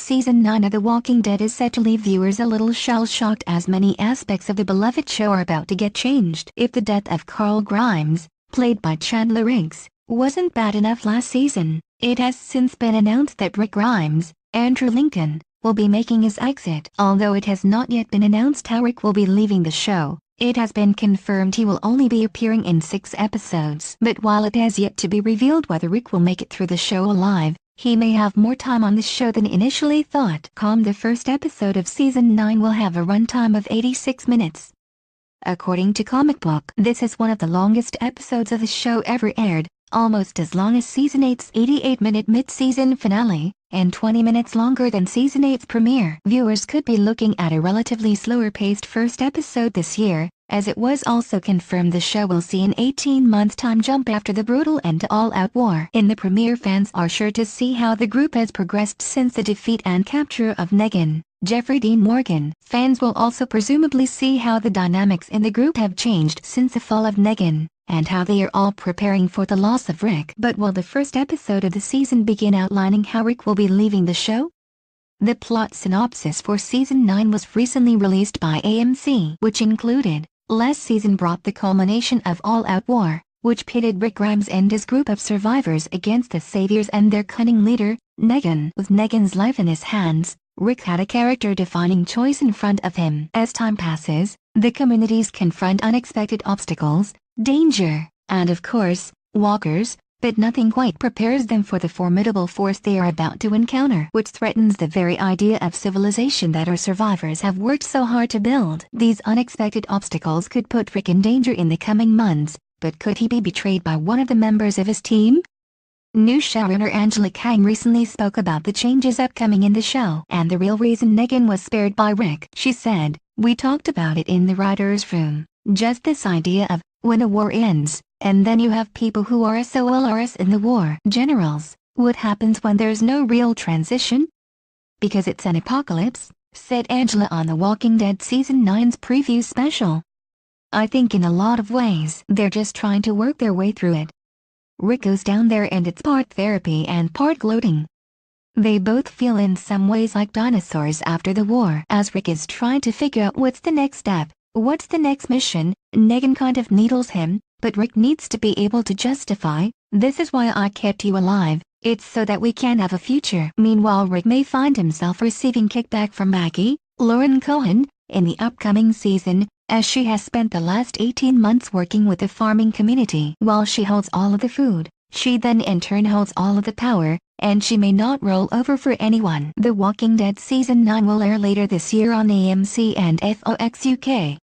Season 9 of The Walking Dead is set to leave viewers a little shell-shocked as many aspects of the beloved show are about to get changed. If the death of Carl Grimes, played by Chandler Riggs, wasn't bad enough last season, it has since been announced that Rick Grimes, Andrew Lincoln, will be making his exit. Although it has not yet been announced how Rick will be leaving the show, it has been confirmed he will only be appearing in 6 episodes. But while it has yet to be revealed whether Rick will make it through the show alive, he may have more time on the show than initially thought. The first episode of Season 9 will have a runtime of 86 minutes. According to Comic Book, this is one of the longest episodes of the show ever aired, almost as long as Season 8's 88-minute mid-season finale, and 20 minutes longer than Season 8's premiere. Viewers could be looking at a relatively slower-paced first episode this year, as it was also confirmed the show will see an 18-month time jump after the brutal end to all-out war. In the premiere, fans are sure to see how the group has progressed since the defeat and capture of Negan, Jeffrey Dean Morgan. Fans will also presumably see how the dynamics in the group have changed since the fall of Negan, and how they are all preparing for the loss of Rick. But will the first episode of the season begin outlining how Rick will be leaving the show? The plot synopsis for Season 9 was recently released by AMC, which included, last season brought the culmination of all-out war, which pitted Rick Grimes and his group of survivors against the Saviors and their cunning leader, Negan. With Negan's life in his hands, Rick had a character-defining choice in front of him. As time passes, the communities confront unexpected obstacles, danger, and of course, walkers, but nothing quite prepares them for the formidable force they are about to encounter, which threatens the very idea of civilization that our survivors have worked so hard to build. These unexpected obstacles could put Rick in danger in the coming months, but could he be betrayed by one of the members of his team? New showrunner Angela Kang recently spoke about the changes upcoming in the show and the real reason Negan was spared by Rick. She said, "We talked about it in the writer's room, just this idea of, when a war ends, and then you have people who are SOLRs in the war. Generals, what happens when there's no real transition? Because it's an apocalypse," said Angela on The Walking Dead Season 9's preview special. "I think in a lot of ways they're just trying to work their way through it. Rick goes down there and it's part therapy and part gloating. They both feel in some ways like dinosaurs after the war. As Rick is trying to figure out what's the next step, what's the next mission, Negan kind of needles him, but Rick needs to be able to justify, 'This is why I kept you alive, it's so that we can have a future.' Meanwhile, Rick may find himself receiving kickback from Maggie, Lauren Cohen, in the upcoming season, as she has spent the last 18 months working with the farming community. While she holds all of the food, she then in turn holds all of the power, and she may not roll over for anyone. The Walking Dead Season 9 will air later this year on AMC and FOX UK.